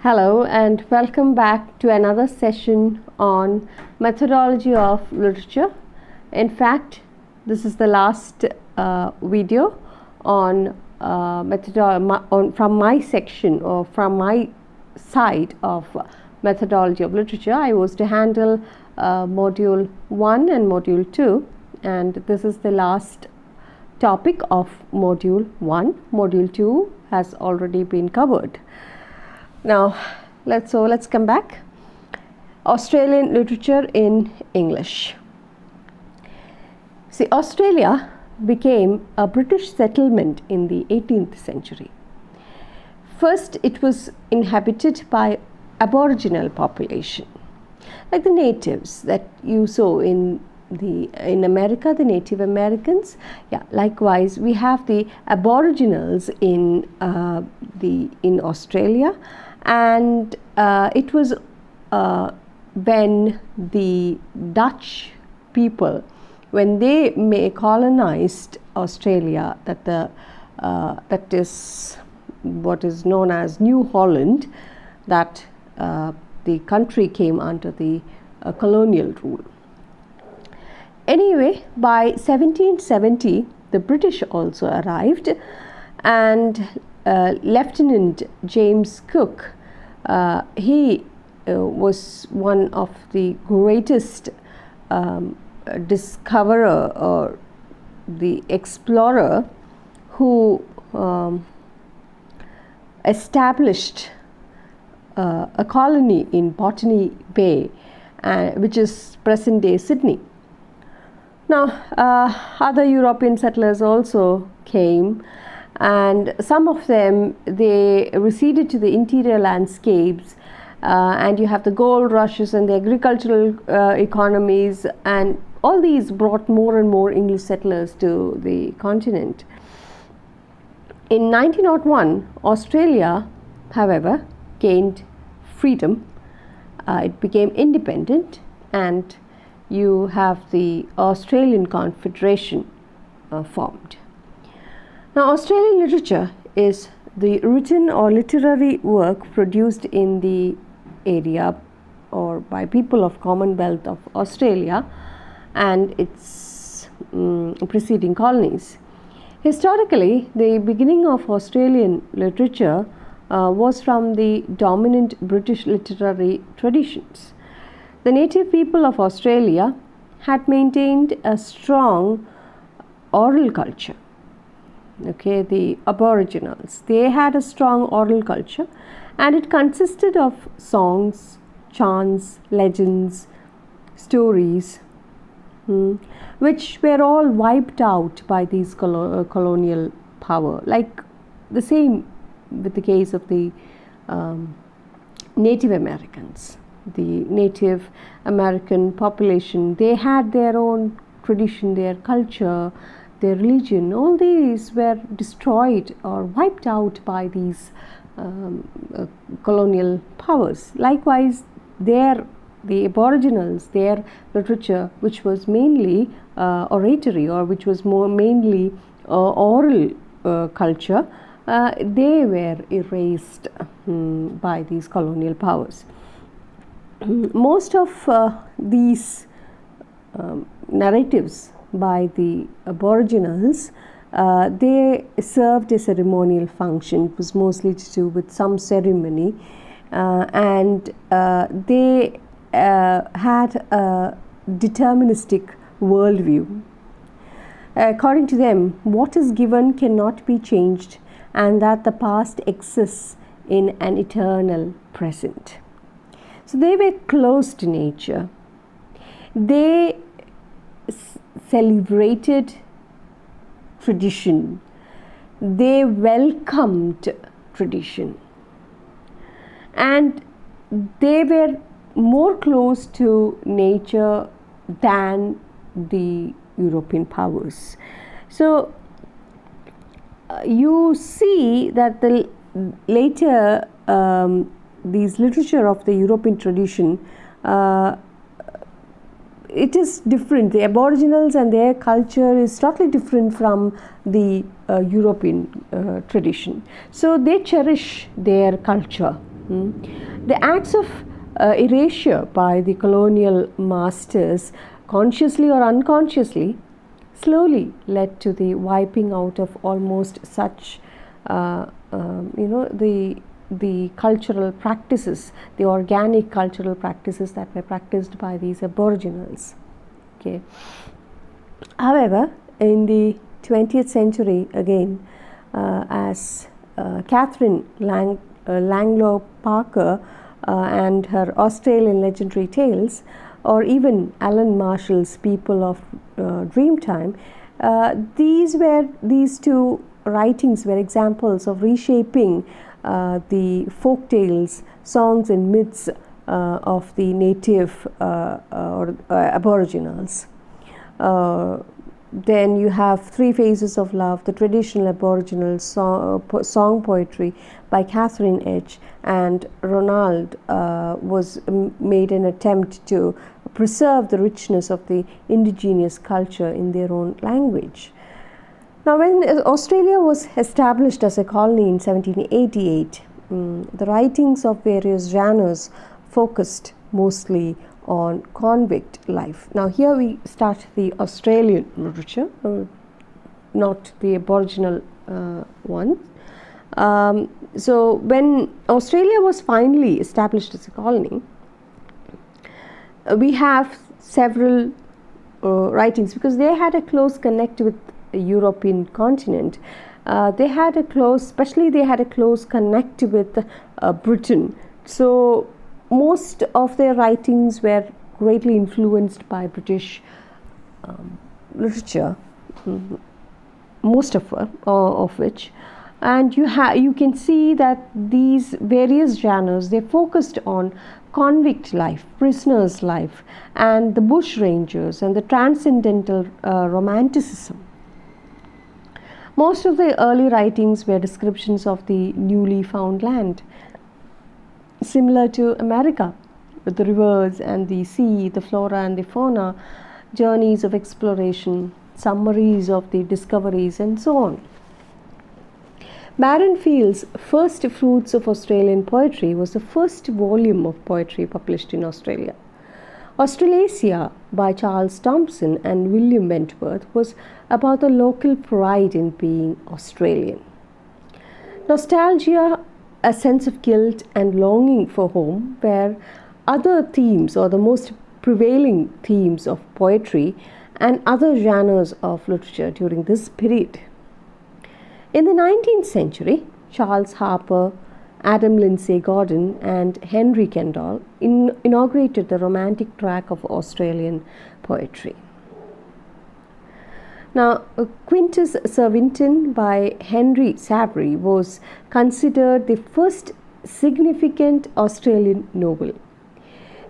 Hello and welcome back to another session on methodology of literature. In fact, this is the last video on from my section or from my side of methodology of literature. I was to handle module 1 and module 2, and this is the last topic of module 1. Module 2 has already been covered. Now let's come back. Australian literature in English. See, Australia became a British settlement in the 18th century. First, it was inhabited by Aboriginal population, like the natives that you saw in America, the Native Americans. Yeah, likewise we have the Aboriginals in Australia, and it was when the Dutch people, when they colonized Australia, that is what is known as New Holland, that the country came under the colonial rule. Anyway, by 1770, the British also arrived, and Lieutenant James Cook, he was one of the greatest discoverer or the explorer who established a colony in Botany Bay, which is present-day Sydney. Now, other European settlers also came, and some of them, they receded to the interior landscapes, and you have the gold rushes and the agricultural economies, and all these brought more and more English settlers to the continent. In 1901, Australia, however, gained freedom. It became independent, and you have the Australian Confederation formed. Now, Australian literature is the written or literary work produced in the area or by people of Commonwealth of Australia and its preceding colonies. Historically, the beginning of Australian literature was from the dominant British literary traditions. The native people of Australia had maintained a strong oral culture. Okay, the Aboriginals, they had a strong oral culture, and it consisted of songs, chants, legends, stories, which were all wiped out by these colonial power. Like the same with the case of the Native Americans. The Native American population, they had their own tradition, their culture, their religion. All these were destroyed or wiped out by these colonial powers. Likewise, the Aboriginals, their literature, which was mainly oratory, or which was more mainly oral culture, they were erased by these colonial powers. Most of these narratives by the Aboriginals, they served a ceremonial function. It was mostly to do with some ceremony, and they had a deterministic worldview. According to them, what is given cannot be changed, and that the past exists in an eternal present. So they were close to nature. They celebrated tradition. They welcomed tradition. And they were more close to nature than the European powers. So you see that the later these literature of the European tradition, it is different. The Aboriginals and their culture is totally different from the European tradition. So they cherish their culture. The acts of erasure by the colonial masters, consciously or unconsciously, slowly led to the wiping out of almost such, the cultural practices, the organic cultural practices that were practiced by these aboriginals. Okay. However, in the 20th century, again, as Catherine Langloh Parker and her Australian legendary tales, or even Alan Marshall's People of Dreamtime, these two writings were examples of reshaping the folk tales, songs and myths of the native or aboriginals. Then you have Three Phases of Love, the traditional Aboriginal song poetry by Catherine Edge, and Ronald was made an attempt to preserve the richness of the indigenous culture in their own language. Now, when Australia was established as a colony in 1788, the writings of various genres focused mostly on convict life. Now, here we start the Australian literature, not the Aboriginal one. So, when Australia was finally established as a colony, we have several writings, because they had a close connect with the European continent. They had a close connect with Britain. So, most of their writings were greatly influenced by British literature, most of which, and you can see that these various genres, they focused on convict life, prisoners' life, and the bush rangers and the transcendental romanticism. Most of the early writings were descriptions of the newly found land, similar to America, with the rivers and the sea, the flora and the fauna, journeys of exploration, summaries of the discoveries, and so on. Baron Field's First Fruits of Australian Poetry was the first volume of poetry published in Australia. Australasia by Charles Thomson and William Wentworth was about the local pride in being Australian. Nostalgia, a sense of guilt and longing for home were other themes, or the most prevailing themes of poetry and other genres of literature during this period. In the 19th century, Charles Harper, Adam Lindsay Gordon, and Henry Kendall inaugurated the romantic track of Australian poetry. Now, Quintus Survinton by Henry Savory was considered the first significant Australian novel.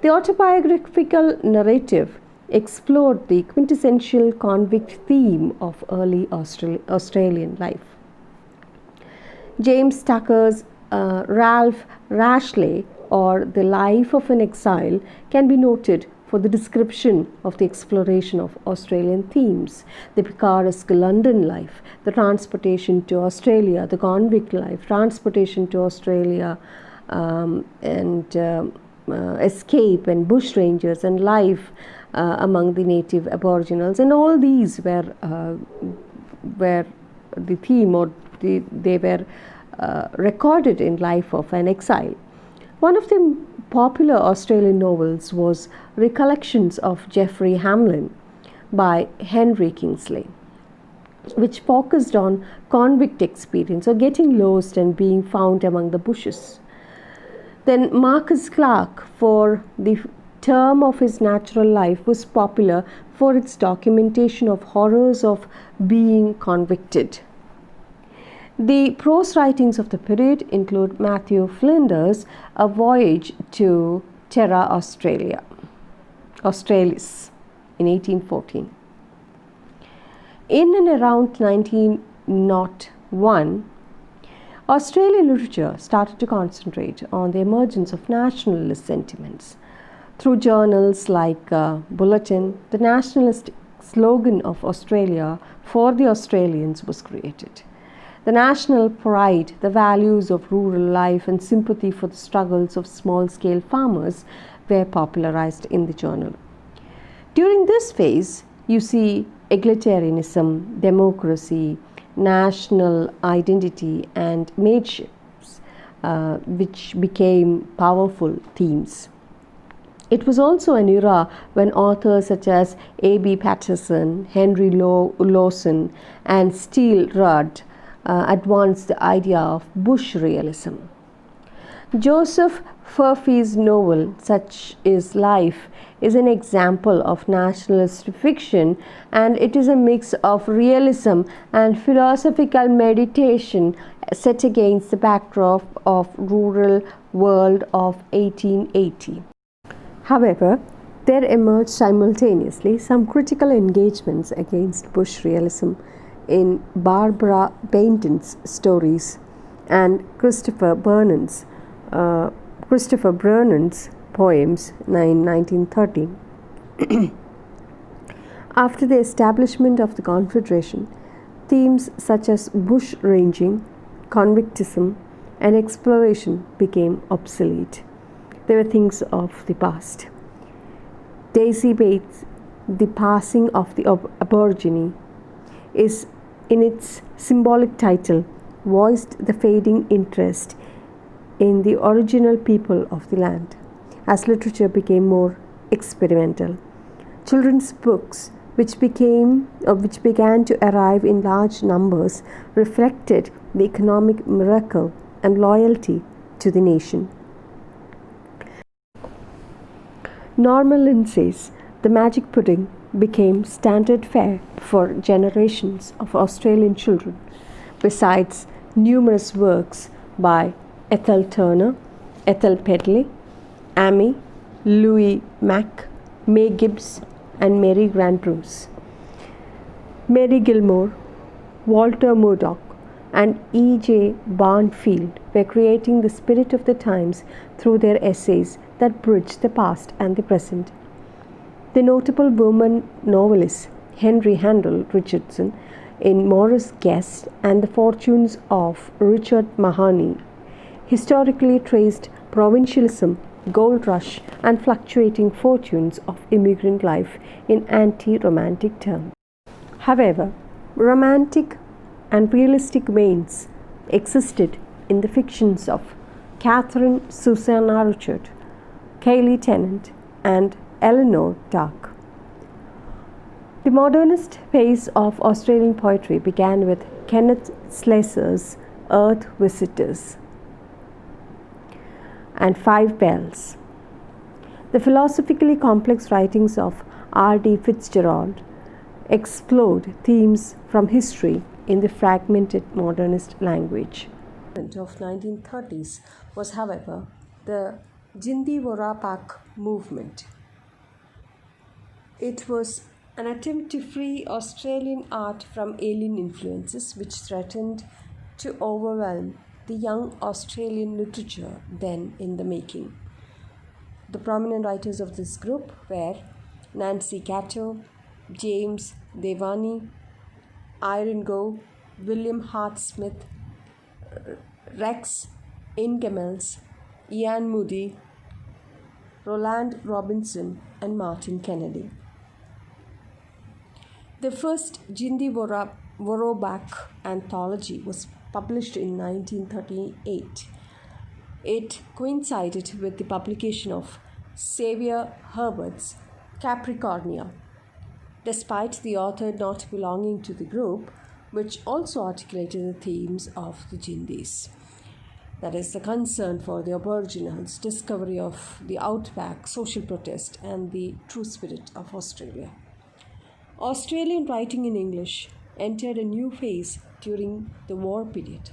The autobiographical narrative explored the quintessential convict theme of early Australian life. James Tucker's Ralph Rashley, or The Life of an Exile, can be noted for the description of the exploration of Australian themes: the picaresque London life, the transportation to Australia, the convict life, transportation to Australia, escape and bush rangers and life among the native aboriginals, and all these were the theme, or they were recorded in Life of an Exile. One of the popular Australian novels was Recollections of Geoffrey Hamlin by Henry Kingsley, which focused on convict experience, or getting lost and being found among the bushes. Then Marcus Clarke, for the term of his natural life, was popular for its documentation of horrors of being convicted. The prose writings of the period include Matthew Flinders' A Voyage to Terra Australis in 1814. In and around 1901, Australian literature started to concentrate on the emergence of nationalist sentiments. Through journals like Bulletin, the nationalist slogan of Australia for the Australians was created. The national pride, the values of rural life, and sympathy for the struggles of small scale farmers were popularized in the journal. During this phase, you see egalitarianism, democracy, national identity, and mateships, which became powerful themes. It was also an era when authors such as A.B. Patterson, Henry Lawson, and Steele Rudd advanced the idea of bush realism. Joseph Furphy's novel, Such is Life, is an example of nationalist fiction, and it is a mix of realism and philosophical meditation set against the backdrop of rural world of 1880. However, there emerged simultaneously some critical engagements against bush realism in Barbara Bainton's stories and Christopher Brennan's poems in 1930. After the establishment of the Confederation, themes such as bush ranging, convictism, and exploration became obsolete. They were things of the past. Daisy Bates' The Passing of the Aborigine is, in its symbolic title, voiced the fading interest in the original people of the land as literature became more experimental. Children's books, which began to arrive in large numbers, reflected the economic miracle and loyalty to the nation. Norma Lindsay's The Magic Pudding became standard fare for generations of Australian children, besides numerous works by Ethel Turner, Ethel Pedley, Amy, Louis Mack, May Gibbs, and Mary Grant Bruce. Mary Gilmore, Walter Murdoch, and E.J. Barnfield were creating the spirit of the times through their essays that bridge the past and the present. The notable woman novelist Henry Handel Richardson in Morris Guest and the Fortunes of Richard Mahoney historically traced provincialism, gold rush, and fluctuating fortunes of immigrant life in anti-romantic terms. However, romantic and realistic veins existed in the fictions of Catherine Susanna Richard, Kaylee Tennant, and Eleanor Dark. The modernist phase of Australian poetry began with Kenneth Slessor's Earth Visitors and Five Bells. The philosophically complex writings of R.D. Fitzgerald explored themes from history in the fragmented modernist language. Of 1930s was, however, the Jindi Worapak movement. It was an attempt to free Australian art from alien influences which threatened to overwhelm the young Australian literature then in the making. The prominent writers of this group were Nancy Cato, James Devani, Iron Go, William Hart Smith, Rex Ingemels, Ian Moody, Roland Robinson, and Martin Kennedy. The first Jindi Worapak anthology was published in 1938. It coincided with the publication of Xavier Herbert's Capricornia. Despite the author not belonging to the group, which also articulated the themes of the Jindis, that is, the concern for the Aboriginals, discovery of the outback, social protest, and the true spirit of Australia. Australian writing in English entered a new phase during the war period,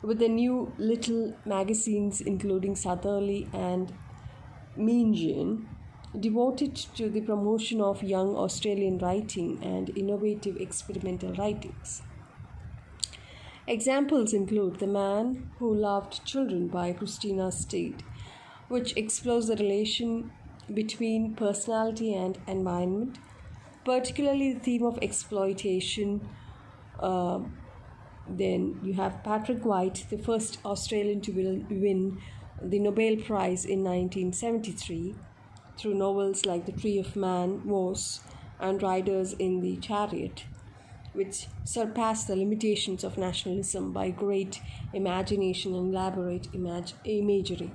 with the new little magazines including Southerly and Meanjin devoted to the promotion of young Australian writing and innovative experimental writings. Examples include The Man Who Loved Children by Christina Stead, which explores the relation between personality and environment, particularly the theme of exploitation Then you have Patrick White, the first Australian to win the Nobel Prize in 1973 through novels like The Tree of Man, Wars, and Riders in the Chariot, which surpassed the limitations of nationalism by great imagination and elaborate imagery.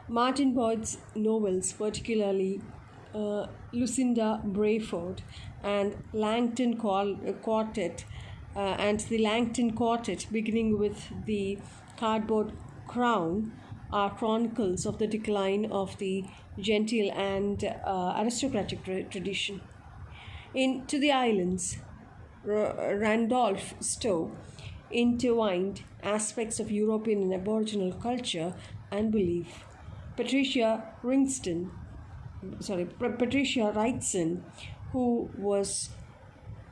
Martin Boyd's novels, particularly Lucinda Brayford and the Langton Quartet, beginning with the Cardboard Crown, are chronicles of the decline of the genteel and aristocratic tradition. In To the Islands, Randolph Stowe intertwined aspects of European and Aboriginal culture and belief. Patricia Wrightson, who was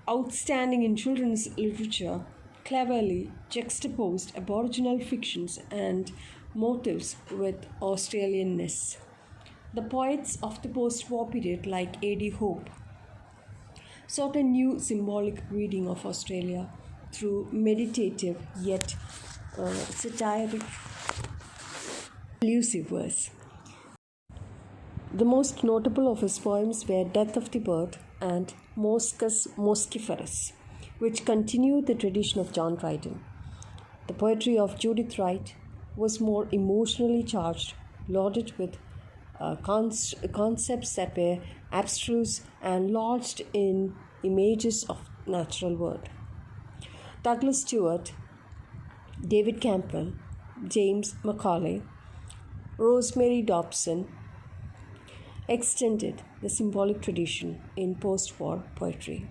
outstanding in children's literature, cleverly juxtaposed Aboriginal fictions and motifs with Australianness. The poets of the post-war period, like A.D. Hope, sought a new symbolic reading of Australia through meditative yet satiric, elusive verse. The most notable of his poems were Death of the Bird and Moscus Mosciferus, which continued the tradition of John Dryden. The poetry of Judith Wright was more emotionally charged, loaded with concepts that were abstruse and lodged in images of natural world. Douglas Stewart, David Campbell, James Macaulay, Rosemary Dobson extended the symbolic tradition in post-war poetry.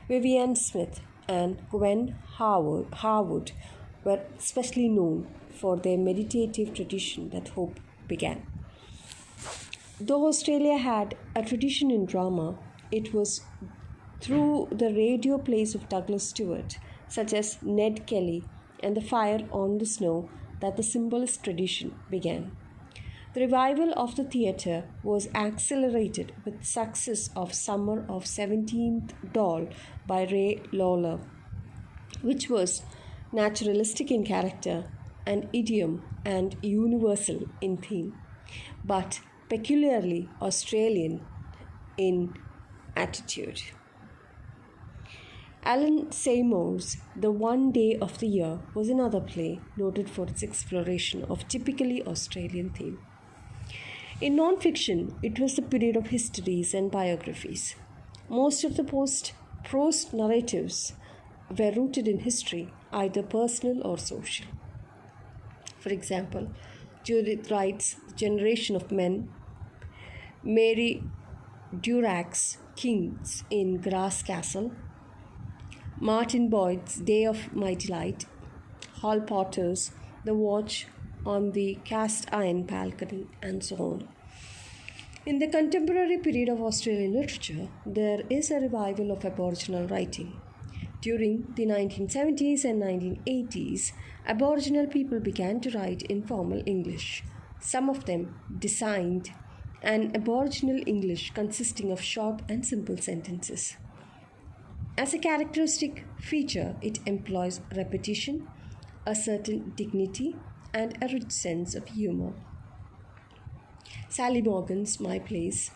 Vivian Smith and Gwen Harwood were especially known for their meditative tradition that Hope began. Though Australia had a tradition in drama, it was through the radio plays of Douglas Stewart, such as Ned Kelly and The Fire on the Snow, that the symbolist tradition began. The revival of the theatre was accelerated with the success of Summer of 17th Doll by Ray Lawler, which was naturalistic in character, an idiom, and universal in theme, but peculiarly Australian in attitude. Alan Seymour's The One Day of the Year was another play noted for its exploration of typically Australian theme. In non-fiction, it was the period of histories and biographies. Most of the prose narratives were rooted in history, either personal or social. For example, Judith Wright's Generation of Men, Mary Durac's Kings in Grass Castle, Martin Boyd's Day of My Delight, Hall Potter's The Watch on the Cast Iron Balcony, and so on. In the contemporary period of Australian literature, there is a revival of Aboriginal writing. During the 1970s and 1980s, Aboriginal people began to write in formal English. Some of them designed an Aboriginal English consisting of short and simple sentences. As a characteristic feature, it employs repetition, a certain dignity, and a rich sense of humor. Sally Morgan's My Place,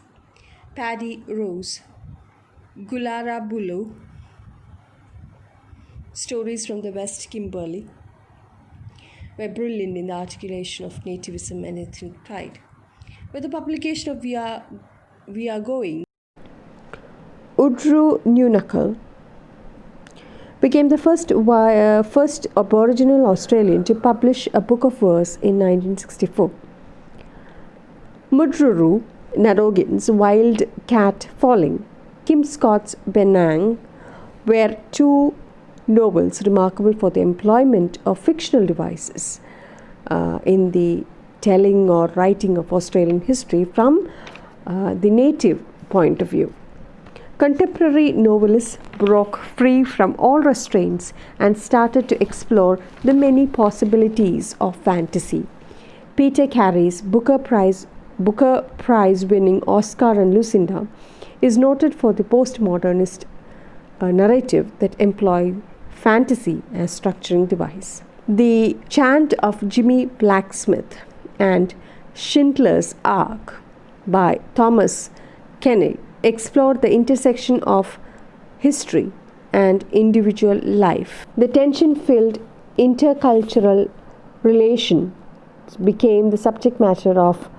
Paddy Rose, Gulara Bulu, Stories from the West Kimberley were brilliant in the articulation of nativism and ethnic pride. With the publication of We Are Going, Udru Nunakal became the first Aboriginal Australian to publish a book of verse in 1964. Mudruru Narogin's Wild Cat Falling, Kim Scott's Benang were two novels remarkable for the employment of fictional devices in the telling or writing of Australian history from the native point of view. Contemporary novelists broke free from all restraints and started to explore the many possibilities of fantasy. Peter Carey's Booker Prize winning Oscar and Lucinda is noted for the postmodernist narrative that employed fantasy as structuring device. The Chant of Jimmy Blacksmith and Schindler's Ark by Thomas Kennedy explored the intersection of history and individual life. The tension-filled intercultural relation became the subject matter of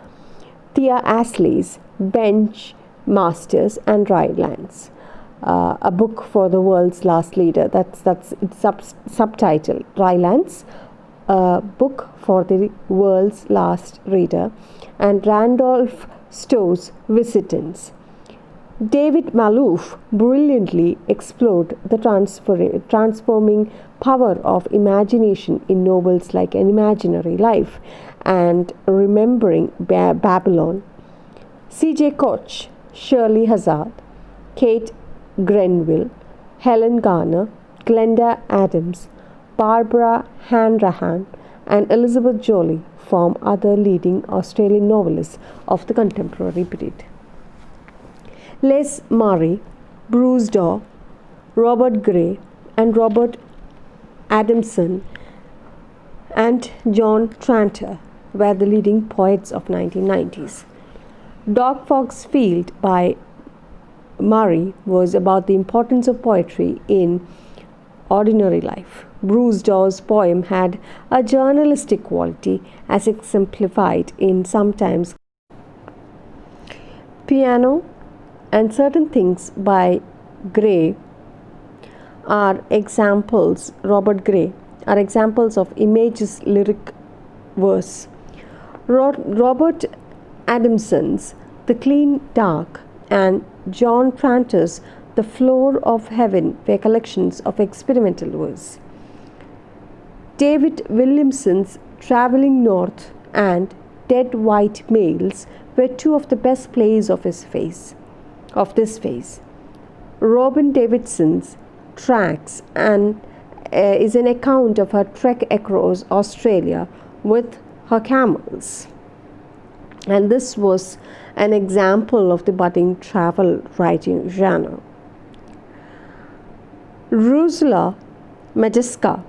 Thea Ashley's Bench Masters and Rylands, a book for the world's last leader. That's its subtitle, Rylands, a book for the world's last reader, and Randolph Stowe's Visitants. David Malouf brilliantly explored the transforming power of imagination in novels like An Imaginary Life and Remembering Babylon. C.J. Koch, Shirley Hazard, Kate Grenville, Helen Garner, Glenda Adams, Barbara Hanrahan, and Elizabeth Joly form other leading Australian novelists of the contemporary period. Les Murray, Bruce Daw, Robert Gray, and Robert Adamson and John Tranter were the leading poets of 1990s. Dog Fox Field by Murray was about the importance of poetry in ordinary life. Bruce Daw's poem had a journalistic quality as exemplified in Sometimes Piano and Certain Things by Gray are examples, Robert Gray, are examples of Image's lyric verse. Robert Adamson's The Clean Dark and John Tranter's The Floor of Heaven were collections of experimental verse. David Williamson's Traveling North and Dead White Males were two of the best plays of this phase. Robin Davidson's Tracks is an account of her trek across Australia with her camels. And this was an example of the budding travel writing genre. Rusla Majeska,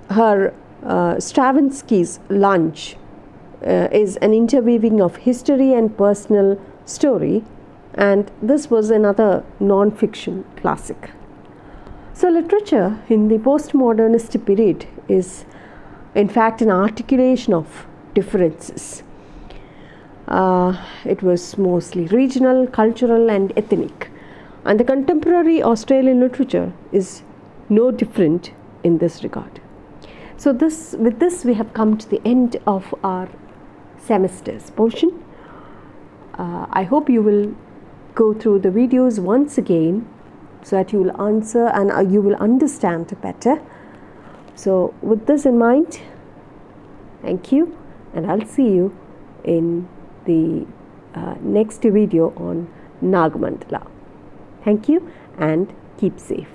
her Stravinsky's Lunch is an interweaving of history and personal story, and this was another non-fiction classic. So literature in the postmodernist period is in fact an articulation of differences. It was mostly regional, cultural and ethnic, and the contemporary Australian literature is no different in this regard. So with this we have come to the end of our semester's portion. I hope you will go through the videos once again so that you will answer and you will understand better. So with this in mind, thank you, and I'll see you in the next video on Nagmandala. Thank you and keep safe.